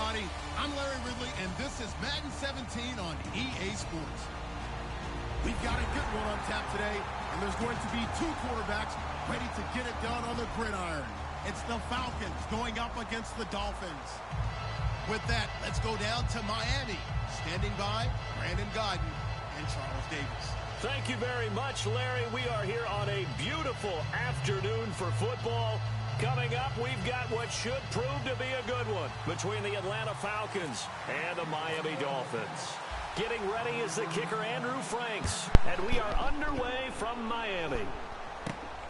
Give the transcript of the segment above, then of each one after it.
everybody. I'm Larry Ridley, and this is Madden 17 on EA Sports. We've got a good one on tap today, and there's going to be two quarterbacks ready to get it done on the gridiron. It's the Falcons going up against the Dolphins. With that, let's go down to Miami. Standing by, Brandon Godden and Charles Davis. Thank you very much, Larry. We are here on a beautiful afternoon for football. Coming up, we've got what should prove to be a good one between the Atlanta Falcons and the Miami Dolphins. Getting ready is the kicker, Andrew Franks, and we are underway from Miami.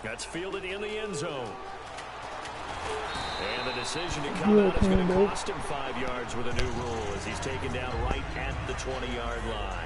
That's fielded in the end zone. And the decision to come out is going to cost him 5 yards with a new rule as he's taken down right at the 20-yard line.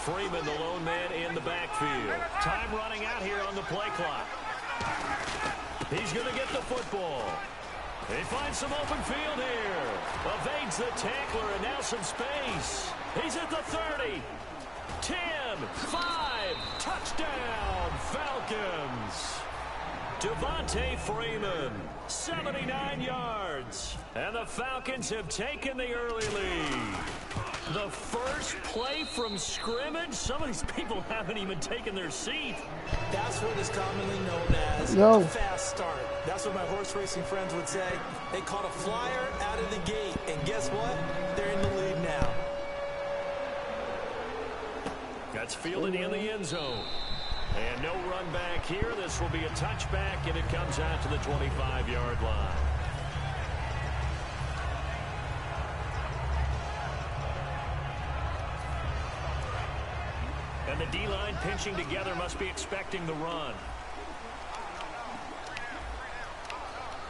Freeman, the lone man in the backfield. Time running out here on the play clock. He's going to get the football. He finds some open field here. Evades the tackler and now some space. He's at the 30. 10, 5, touchdown, Falcons. Devontae Freeman, 79 yards. And the Falcons have taken the early lead. The first play from scrimmage? Some of these people haven't even taken their seat. That's what is commonly known as a fast start. That's what my horse racing friends would say. They caught a flyer out of the gate, and guess what? They're in the lead now. That's fielded in the end zone. And no run back here. This will be a touchback, and it comes out to the 25-yard line. And the D-line pinching together must be expecting the run.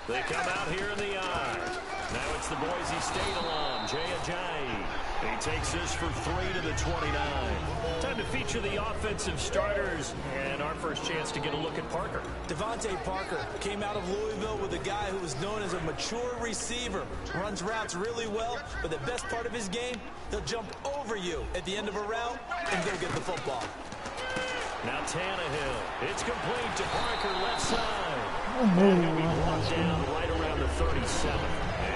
They come out here in the I. Now it's the Boise State alum, Jay Ajayi. He takes this for 3 to the 29. Time to feature the offensive starters and our first chance to get a look at Parker. Devontae Parker came out of Louisville with a guy who was known as a mature receiver. Runs routes really well, but the best part of his game, he'll jump over you at the end of a route and go get the football. Now Tannehill. It's complete to Parker left side. And he'll be brought down right around the 37.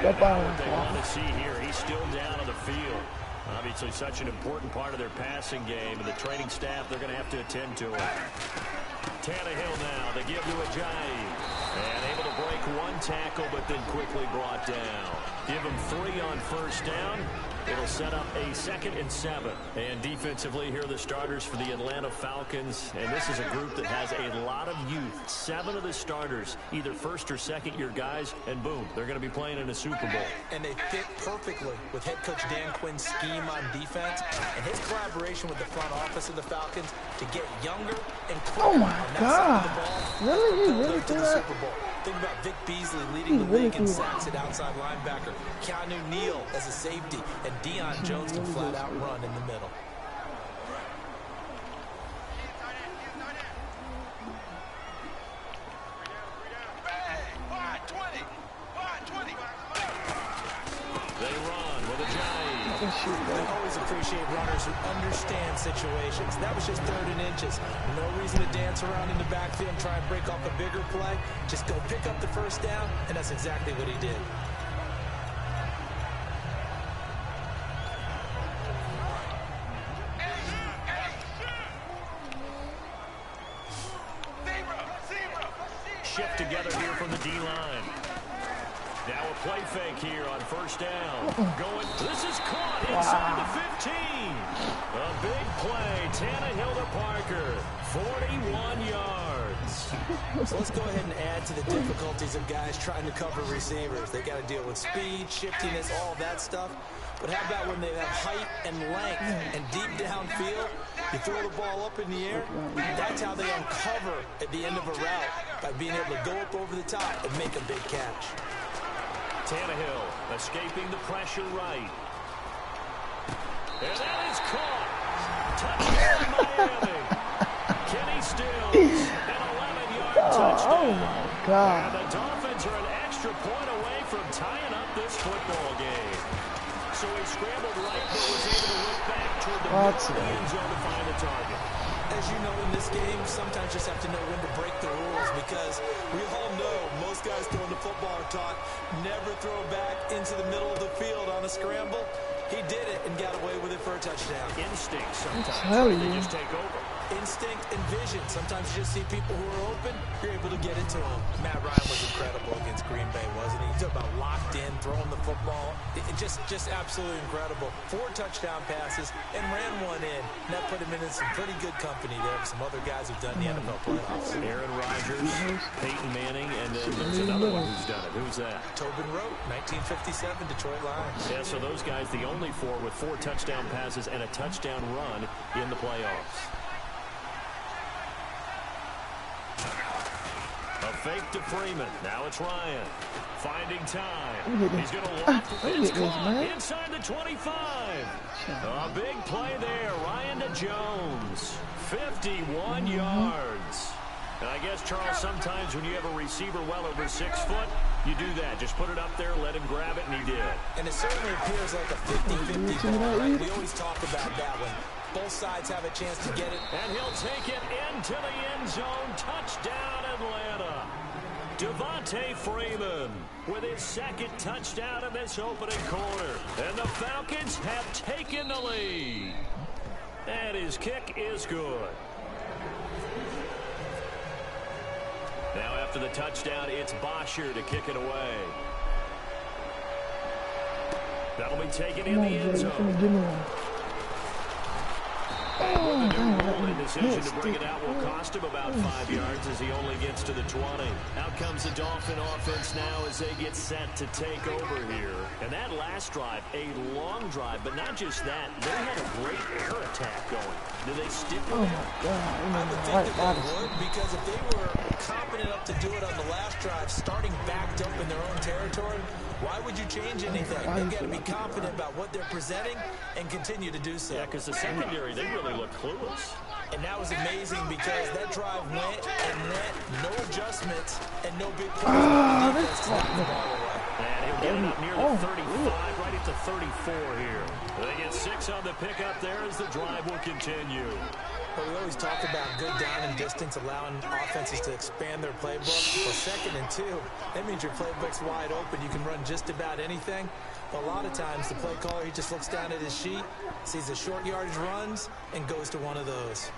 And what they want to see here, he's still down on the field. Obviously such an important part of their passing game, and the training staff, they're going to have to attend to it. Tannehill now, they give to Ajayi. And able to break one tackle, but then quickly brought down. Give him 3 on first down. It'll set up a 2nd and 7. And defensively, here are the starters for the Atlanta Falcons. And this is a group that has a lot of youth. 7 of the starters, either first or second-year guys, and boom, they're going to be playing in a Super Bowl. And they fit perfectly with head coach Dan Quinn's scheme on defense and his collaboration with the front office of the Falcons to get younger and quicker. Oh my God! Really? He really to the Super Bowl. Think about Vic Beasley leading the league in sacks at outside linebacker, Keanu Neal as a safety, and Deion Jones can flat out run in the middle. They run with Ajayi. I always appreciate runners who understand situations. That was just 3rd and inches. No reason to dance around in the backfield and try and break off a bigger play. Just go pick up the first down, and that's exactly what he did. Shift together here from the D-line. Now a play fake here on first down. Going, this is caught inside the 15. A big play, Tannehill to Parker, 41 yards. So let's go ahead and add to the difficulties of guys trying to cover receivers. They got to deal with speed, shiftiness, all that stuff. But how about when they have height and length and deep downfield? You throw the ball up in the air, that's how they uncover at the end of a route, by being able to go up over the top and make a big catch. Tannehill escaping the pressure right. And that is caught. Touchdown, Miami. Kenny Stills, an 11-yard touchdown. Oh, my God. And the Dolphins are an extra point away from tying up this football game. So he scrambled right, but was able to look back toward the middle of the end zone to find the target. As you know, in this game, sometimes you just have to know when to break the rules, because we all know most guys throwing the football are taught never throw back into the middle of the field on a scramble. He did it and got away with it for a touchdown. Instinct sometimes. They just take over. Instinct and vision. Sometimes you just see people who are open, you're able to get it to them. Matt Ryan was incredible against Green Bay, wasn't he? You talk about locked in, throwing the football. Just absolutely incredible. 4 touchdown passes and ran one in. And that put him in some pretty good company there with some other guys who've done the NFL playoffs. Aaron Rodgers, Peyton Manning, and then there's another one who's done it. Who's that? Tobin Rote, 1957 Detroit Lions. Yeah, so those guys, the only 4 with 4 touchdown passes and a touchdown run in the playoffs. A fake to Freeman. Now it's Ryan. Finding time. He's going to loft. It's caught inside the 25. A big play there. Ryan to Jones. 51 yards. And I guess, Charles, sometimes when you have a receiver well over 6 foot, you do that. Just put it up there, let him grab it, and he did. And it certainly appears like a 50-50 ball, right? We always talk about that one. Both sides have a chance to get it. And he'll take it into the end zone. Touchdown, Atlanta. Devontae Freeman with his 2nd touchdown in this opening quarter. And the Falcons have taken the lead. And his kick is good. Now after the touchdown, it's Bosher to kick it away. That'll be taken in the end zone. The new rule and decision to bring it out will cost him about 5 yards as he only gets to the 20. Out comes the Dolphin offense now as they get set to take over here. And that last drive, a long drive, but not just that. They had a great air attack going. Do they stick with it? I would think that they would, because if they were confident enough to do it on the last drive, starting backed up in their own territory, why would you change anything? They've got to be confident about what they're presenting and continue to do so. Yeah, because the secondary, they really look clueless. And that was amazing because that drive went and went, no adjustments, and no big plays. And he'll get it up near the 35, right at the 34 here. They get 6 on the pickup there as the drive will continue. But we always talk about good down and distance, allowing offenses to expand their playbook. For 2nd and 2, that means your playbook's wide open. You can run just about anything. But a lot of times, the play caller, he just looks down at his sheet, sees the short yardage runs, and goes to one of those.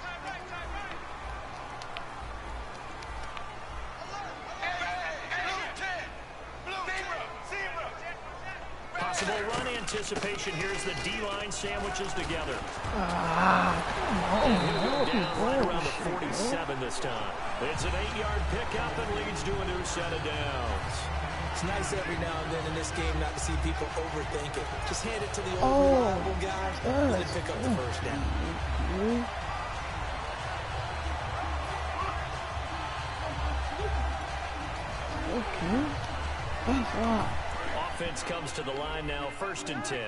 Possible run anticipation. Here's the D-line sandwiches together. Come on. Down right around the 47 this time. It's an 8-yard pickup and leads to a new set of downs. It's nice every now and then in this game not to see people overthink it. Just hand it to the old reliable guy and let him pick up the first down. Okay. That's right. Offense comes to the line now, 1st and 10.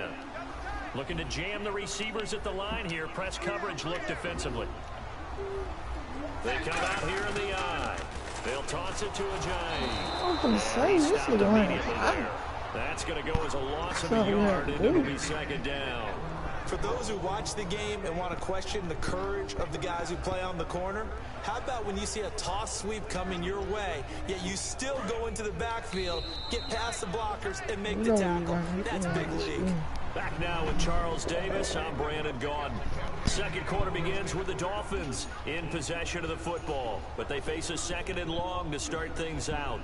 Looking to jam the receivers at the line here. Press coverage look defensively. They come out here in the eye. They'll toss it to Ajayi. I was going to say, this is going That's going to go as a loss of a yard, and it'll be 2nd down. For those who watch the game and want to question the courage of the guys who play on the corner, how about when you see a toss sweep coming your way, yet you still go into the backfield, get past the blockers, and make the tackle? That's big league. Back now with Charles Davis. I'm Brandon Gaudin. 2nd quarter begins with the Dolphins in possession of the football, but they face a 2nd and long to start things out.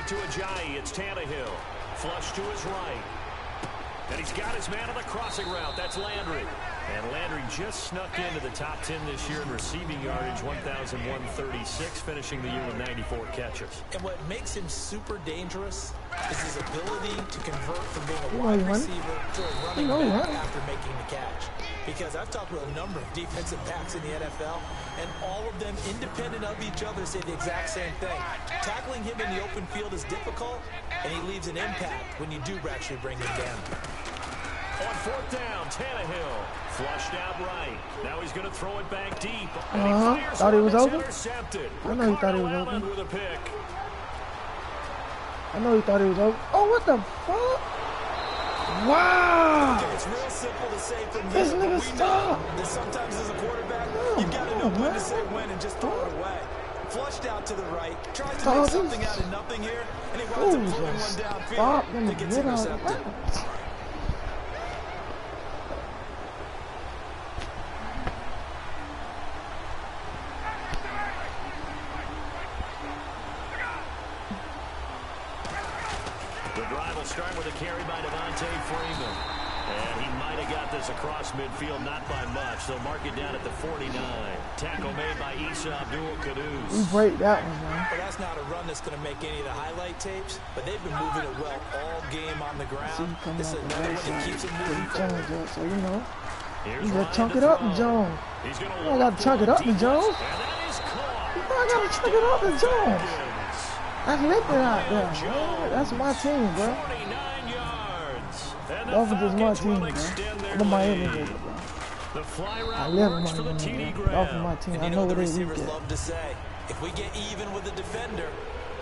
it to Ajayi. It's Tannehill. Flush to his right. And he's got his man on the crossing route. That's Landry. And Landry just snuck into the top 10 this year in receiving yardage, 1,136, finishing the year with 94 catches. And what makes him super dangerous is his ability to convert from being a wide receiver to a running back after making the catch. Because I've talked with a number of defensive backs in the NFL, and all of them, independent of each other, say the exact same thing. Tackling him in the open field is difficult, and he leaves an impact when you do actually bring him down. On fourth down, Tannehill flushed out right. Now he's going to throw it back deep. Thought he was open? Intercepted. I know he thought he was open. With a pick. I know he thought he was open. Oh, what the fuck? Wow. Okay, it's real simple to say from This here, nigga but we stop. know that sometimes as a quarterback, you've got to know when to say when and just throw it away. Flushed out to the right, tries to make something out of nothing here, and he winds up throwing one downfield that gets intercepted. Start with a carry by Devontae Freeman. And he might have got this across midfield, not by much. They'll mark it down at the 49. Tackle made by Issa Abdul-Qaddus. We break that one, man. Well, that's not a run that's going to make any of the highlight tapes, but they've been moving it well all game on the ground. This is another one that keeps it moving forward. So, you know, you got to chunk it up, Jones. I got to chunk it up, Jones. I got to chunk it up, Jones. That's lifted out there, bro. That's my team, bro. Dolphins is my team, bro. I'm a Miami nigga, bro. I live in Miami, bro. Dolphins my team. I know what they receivers love to say. If we get even with the defender,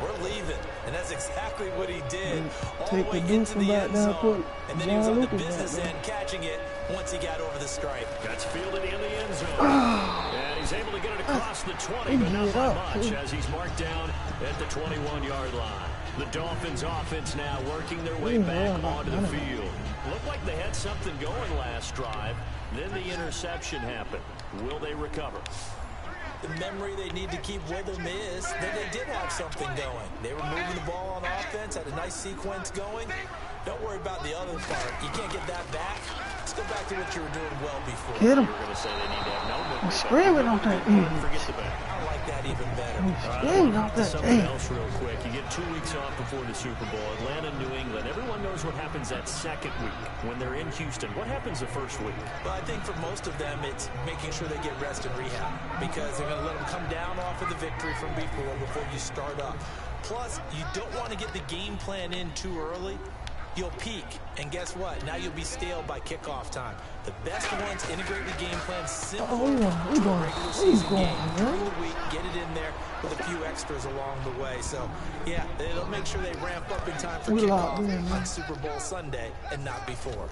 we're leaving. And that's exactly what he did. All the way into the end zone. And then he was on the business end catching it once he got over the stripe. That's fielded in the end zone. And he's able to get it across the 20, but not by much as he's marked down at the 21-yard line. The Dolphins offense now working their way back onto the field. Looked like they had something going last drive. Then the interception happened. Will they recover? The memory they need to keep with them is that they did have something going. They were moving the ball on offense, had a nice sequence going. Don't worry about the other part. You can't get that back. Let's go back to what you were doing well before. Hit him. You were going to say they need to have no memory. I'm screaming on that Forget the back. I like that even better. Screaming on that Something else real quick. You get 2 weeks off before the Super Bowl. Atlanta, New England. Everyone knows what happens that second week when they're in Houston. What happens the first week? Well, I think for most of them, it's making sure they get rest and rehab because they're going to let them come down off of the victory from before you start up. Plus, you don't want to get the game plan in too early. You'll peak, and guess what? Now you'll be stale by kickoff time. The best ones integrate the game plan simply to a regular season game during the week, get it in there with a few extras along the way. So, yeah, it'll make sure they ramp up in time for kickoff on Super Bowl Sunday and not before.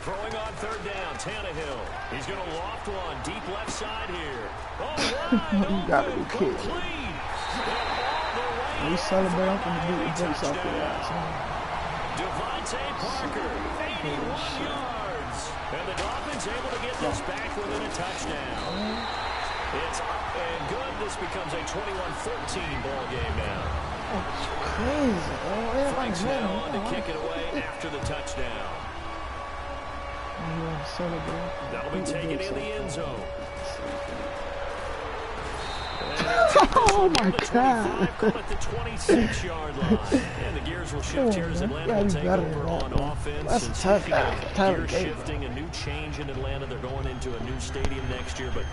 Throwing on third down, Tannehill. He's going to loft one deep left side here. Oh, you got to be kidding. We celebrate up in the beat and breaks off the last one. Devontae Parker, 81 yards. And the Dolphins able to get this back within a touchdown. It's up and good. This becomes a 21-14 ball game now. That's crazy, bro. Flank's now on to kick it away after the touchdown. That'll be taken in the end zone. Oh my God! Call it the 26-yard line, and the gears will shift here as Atlanta will take over on offense. That's and tough. gear shifting, a new change in Atlanta. They're going into a new stadium next year, but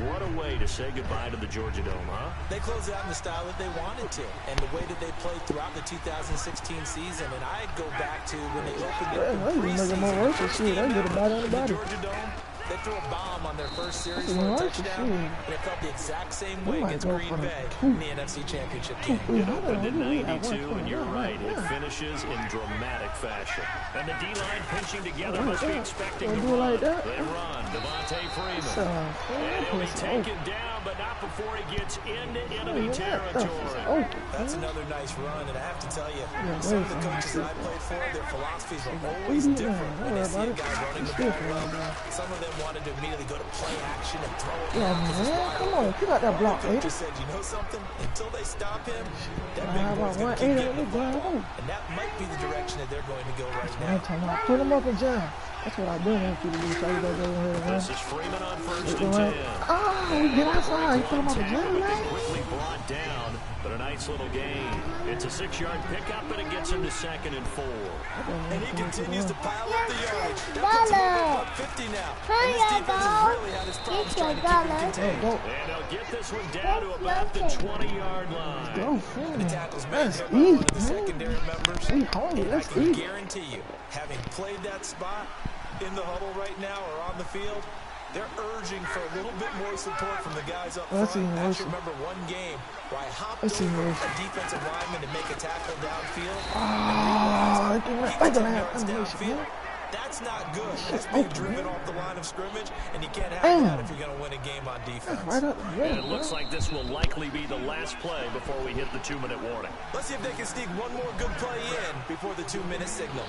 what a way to say goodbye to the Georgia Dome, huh? They closed out in the style that they wanted to, and the way that they played throughout the 2016 season. And I'd go back to when they opened up the preseason. They get a bite on the body. Georgia Dome. They threw a bomb on their first series for a touchdown, and it felt the exact same way against Green Bay in the NFC Championship game. It opened in 92, and you're right, it finishes in dramatic fashion. And the D-line pinching together must be expecting to run. They run, Devontae Freeman. And he'll be taken down, but not before he gets into enemy territory. That's another nice run, and I have to tell you, some of the coaches I played for, their philosophies were always different when they see a guy running the ball well. Some of them wanted to immediately go to play action and throw it. Yeah, man, come on, you got that block, Coach just said, you know something? Until they stop him, that big boy's going to keep getting the ball. And that might be the direction that they're going to go right now. Put him up and jam. That's what I've been wanting to do. So you go ahead and run. This is Freeman on first and 10. Oh, we get outside. You put him up and jam, man. Quickly brought down, but a nice little gain. It's a 6-yard pickup, and it gets him to 2nd and 4. And he continues to pile up the yardage. That puts him up 50 now. And this defense has really had its problems trying to keep him contained. And they'll get this one down to about the 20-yard line. The tackles made by one of the secondary members. And I can guarantee you, having played that spot in the huddle right now or on the field, they're urging for a little bit more support from the guys up front. I actually remember one game where I hopped over a defensive lineman to make a tackle downfield. And downfield. That's not good. That's being driven off the line of scrimmage, and you can't have that if you're going to win a game on defense. And it looks like this will likely be the last play before we hit the 2-minute warning. Let's see if they can sneak one more good play in before the 2-minute signal.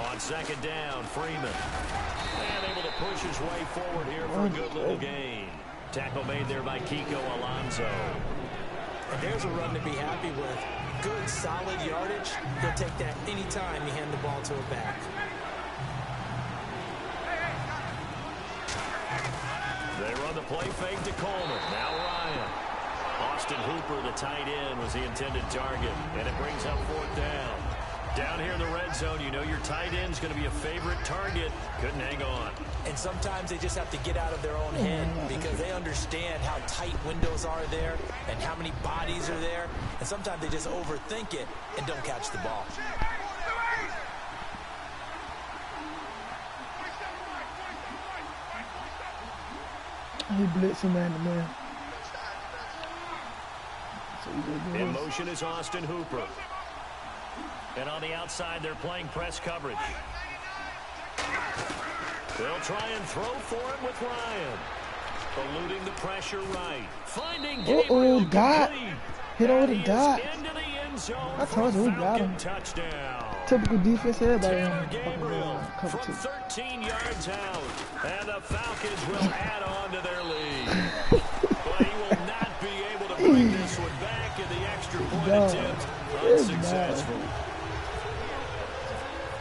On 2nd down, Freeman. And able to push his way forward here for a good little gain. Tackle made there by Kiko Alonso. And there's a run to be happy with. Good, solid yardage. He'll take that anytime you hand the ball to a back. They run the play fake to Coleman. Now Ryan. Austin Hooper, the tight end, was the intended target. And it brings up 4th down. Down here in the red zone, you know your tight end's going to be a favorite target. Couldn't hang on. And sometimes they just have to get out of their own head because they understand how tight windows are there and how many bodies are there. And sometimes they just overthink it and don't catch the ball. He blitzing man to man. In motion is Austin Hooper. And on the outside, they're playing press coverage. They'll try and throw for him with Ryan. Eluding the pressure right. Finding Gabriel got hit over the dot. into the end zone. I told you we got him. Touchdown. Typical defense, everybody. Gabriel from 13 yards out. And the Falcons will add on to their lead. But he will not be able to bring this one back in the extra point attempt. Unsuccessful.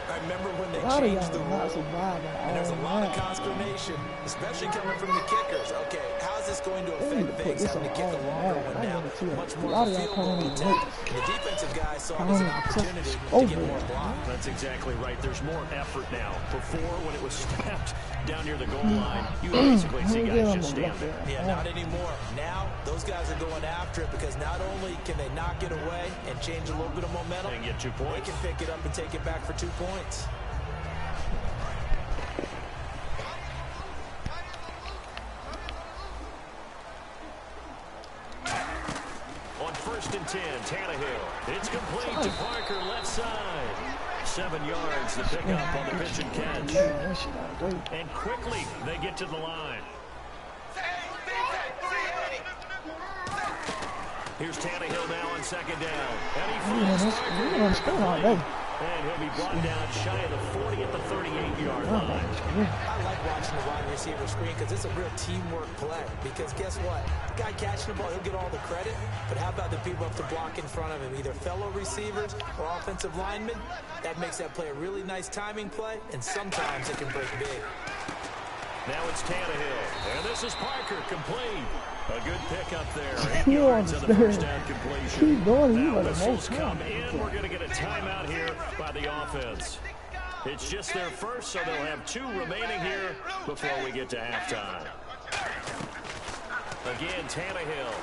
I remember when they changed the rule, and there's a lot of consternation, especially coming from the kickers. Okay, how's this going to affect things, having to kick a longer one now? Much more of a field goal attempt. And the defensive guys saw it as an opportunity to get more block. That's exactly right. There's more effort now. Before, when it was snapped down near the goal line, you basically see guys just stand there. Yeah, not anymore. Now, those guys are going after it because not only can they knock it away and change a little bit of momentum, and get 2 points. They can pick it up and take it back for 2 points. On 1st and 10, Tannehill. It's complete to Parker, left side. 7 yards to pick up on the pitch and catch. And quickly, they get to the line. Here's Tannehill now on 2nd down. And he falls. And he'll be brought down shy of the 40 at the 38-yard line. I like watching the wide receiver screen because it's a real teamwork play. Because guess what? The guy catching the ball, he'll get all the credit. But how about the people up to block in front of him, either fellow receivers or offensive linemen? That makes that play a really nice timing play, and sometimes it can break big. Now it's Tannehill. And this is Parker, complete. A good pickup there. 8 yards on the first down completion. Now whistles come in. We're going to get a timeout here by the offense. It's just their first, so they'll have 2 remaining here before we get to halftime. Again, Tannehill.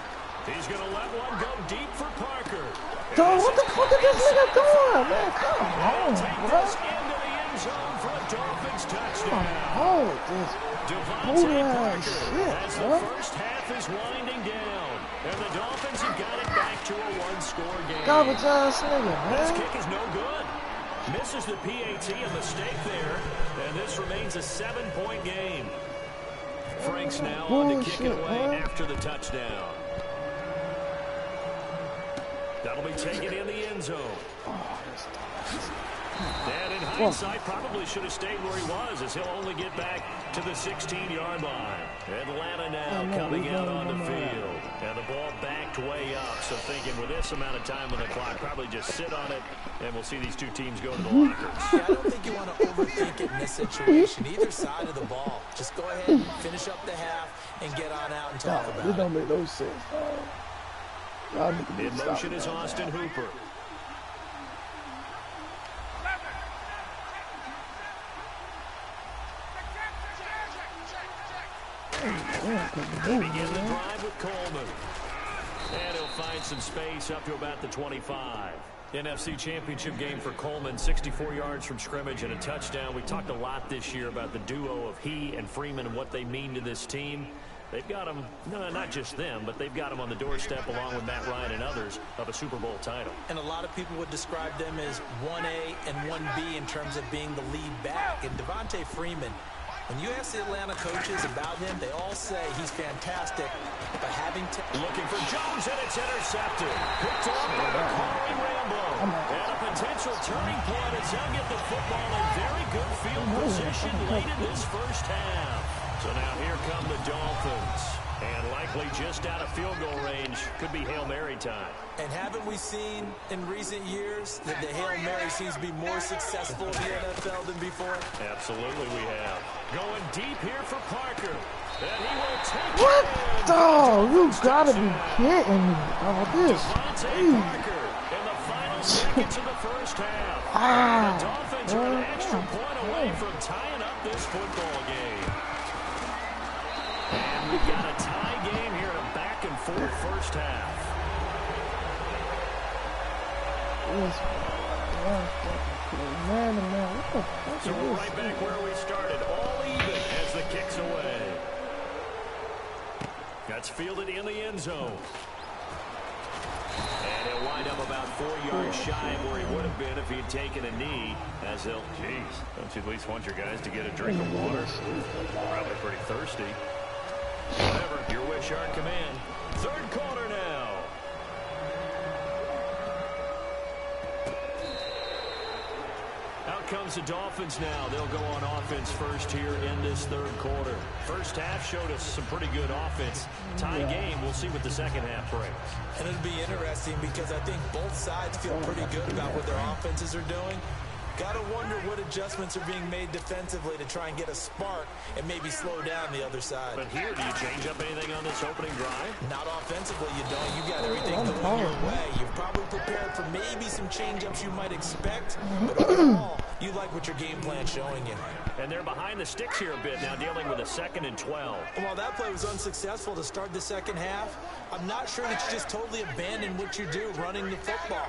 He's going to let one go deep for Parker. Dog, what the fuck is this nigga doing, man? Come on, bro. Into the end zone for a Dolphins touchdown. Oh, this Devontae shit, as the first half is winding down, and the Dolphins have got it back to a 1-score game. garbage ass nigga, man. This kick is no good. Misses the PAT, a mistake there, and this remains a 7-point game. Franks now on to kick it away after the touchdown. That'll be taken in the end zone. And in hindsight, probably should have stayed where he was, as he'll only get back to the 16-yard line. Atlanta now coming out on the field. And the ball backed way up, so thinking with this amount of time on the clock, probably just sit on it, and we'll see these 2 teams go to the lockers. Yeah, I don't think you want to overthink it in this situation, either side of the ball. Just go ahead and finish up the half and get on out and talk about it. It don't make no sense. In motion is Austin Hooper. They begin the drive with Coleman. And he'll find some space up to about the 25. NFC Championship game for Coleman, 64 yards from scrimmage and a touchdown. We talked a lot this year about the duo of he and Freeman and what they mean to this team. They've got them, no, not just them, but they've got them on the doorstep along with Matt Ryan and others of a Super Bowl title. And a lot of people would describe them as 1A and 1B in terms of being the lead back. And Devontae Freeman, when you ask the Atlanta coaches about him, they all say he's fantastic, but having to... Looking for Jones, and it's intercepted. Picked off by the calling Rambo. And a potential turning point as they'll get the football in very good field position late in this first half. So now here come the Dolphins. And likely just out of field goal range. Could be Hail Mary time. And haven't we seen in recent years that the Hail Mary seems to be more successful in the NFL than before? Absolutely we have. Going deep here for Parker. And he will take what? it. Dog, you gotta be kidding me. Oh, this. Devontae Parker in the final seconds of the first half. The Dolphins are an extra point away from tying up this football game. And we've got a tie game here, a back-and-forth first half. So we're right back where we started, all even as the kick's away. That's fielded in the end zone. And he'll wind up about 4 yards shy of where he would have been if he'd taken a knee. As he'll, don't you at least want your guys to get a drink of water? Probably pretty thirsty. Whatever, your wish, our command. Third quarter now. Out comes the Dolphins now. They'll go on offense first here in this third quarter. First half showed us some pretty good offense. Tie game, we'll see what the second half brings. And it'll be interesting because I think both sides feel pretty good about what their offenses are doing. Gotta wonder what adjustments are being made defensively to try and get a spark and maybe slow down the other side. But here, do you change up anything on this opening drive? Not offensively, you don't. You got everything going your way. You've probably prepared for maybe some change-ups you might expect, but overall, you like what your game plan's showing you. And they're behind the sticks here a bit now, dealing with a 2nd and 12. While that play was unsuccessful to start the second half, I'm not sure that you just totally abandon what you do running the football.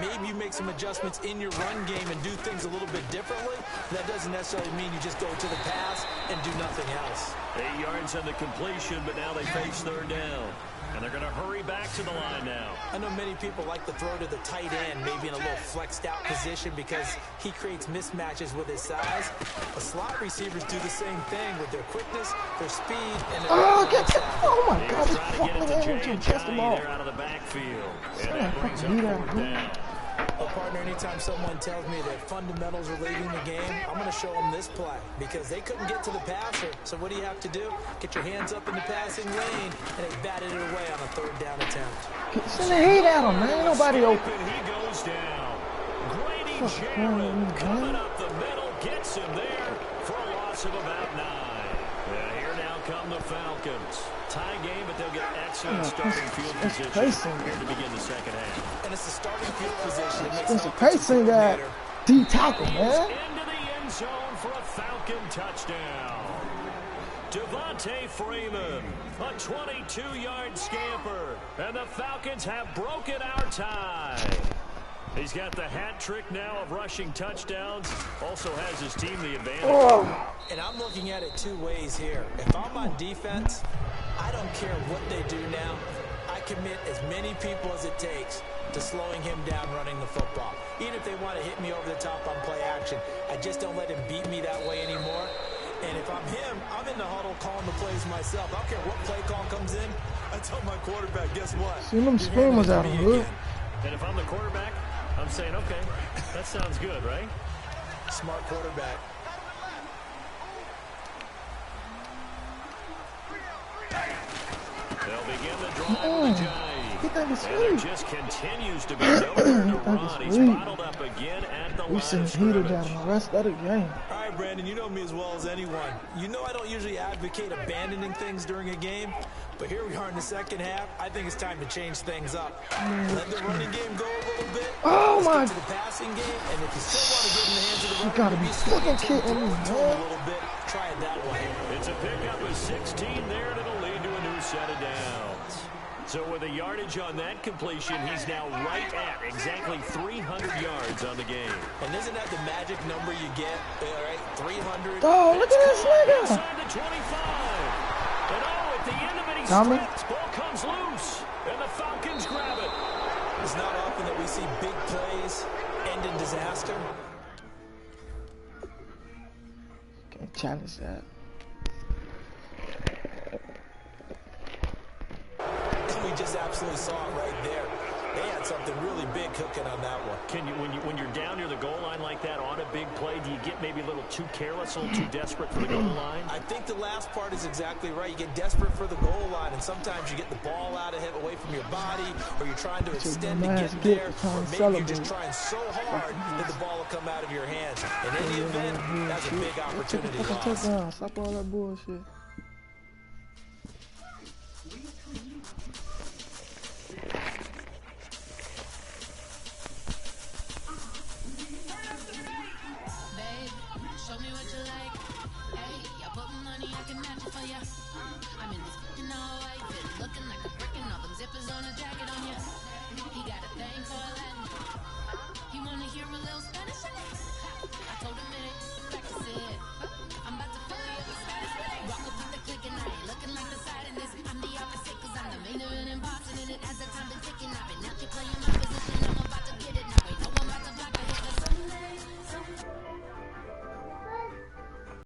Maybe you make some adjustments in your run game and do things a little bit differently. That doesn't necessarily mean you just go to the pass and do nothing else. 8 yards on the completion, but now they face third down. And they're going to hurry back to the line now. I know many people like to throw to the tight end, maybe in a little flexed out position because he creates mismatches with his size. But slot receivers do the same thing with their quickness, their speed, and their oh my God, this fucking fucking chest them all. They're out of the backfield. And that brings up fourth down. Well, partner, anytime someone tells me that fundamentals are leading the game, I'm going to show them this play because they couldn't get to the passer. So what do you have to do? Get your hands up in the passing lane, and they batted it away on a third down attempt. Send the heat at him, man. Ain't nobody open. He goes down. Grady Jarrett coming up the middle, gets him there for a loss of about 9. Here now come the Falcons. Tie game, but they'll get excellent starting field position here to begin the second half. And it's the starting field position that makes it's the pacing guy. D tackle, man. Into the for a Falcon touchdown. Devontae Freeman, a 22-yard scamper, and the Falcons have broken our tie. He's got the hat trick now of rushing touchdowns, also has his team the advantage. And I'm looking at it two ways here. If I'm on defense, I don't care what they do now. I commit as many people as it takes to slowing him down running the football. Even if they want to hit me over the top on play action, I just don't let him beat me that way anymore. And if I'm him, I'm in the huddle calling the plays myself. I don't care what play call comes in. I tell my quarterback, guess what? See them screamers out of here. And if I'm the quarterback, I'm saying, okay, that sounds good, right? Smart quarterback. They'll begin the drive with a jive. And there just continues to be nowhere to run. He's bottled up again at the line of scrimmage. Down the rest of the game. All right, Brandon, you know me as well as anyone. You know I don't usually advocate abandoning things during a game, but here we are in the second half. I think it's time to change things up. Let the running game go a little bit. Oh, my. Let's get to the passing game, and if you still want to get in the hands of the runner, you gotta be fucking kidding me, a little bit. Try it that way. It's a pickup of 16 there, and it'll lead to a new set of downs. So with a yardage on that completion, he's now right at exactly 300 yards on the game. And isn't that the magic number you get? All right, 300. Oh, look at this nigga. Inside the 25. And oh, at the end of it, he strips. Ball comes loose, and the Falcons grab it. It's not often that we see big plays end in disaster. Can't challenge that. We just absolutely saw it right there. They had something really big cooking on that one. Can you, when you're down near the goal line like that on a big play, do you get maybe a little too careless, a little too desperate for the goal line? I think the last part is exactly right. You get desperate for the goal line, and sometimes you get the ball out of him away from your body, or you're trying to extend to get there, or maybe you're just trying so hard that the ball will come out of your hands. In any event, that's a big opportunity loss. Stop all that bullshit. He wanna hear a little Spanish. I told him it ain't practice it. I'm about to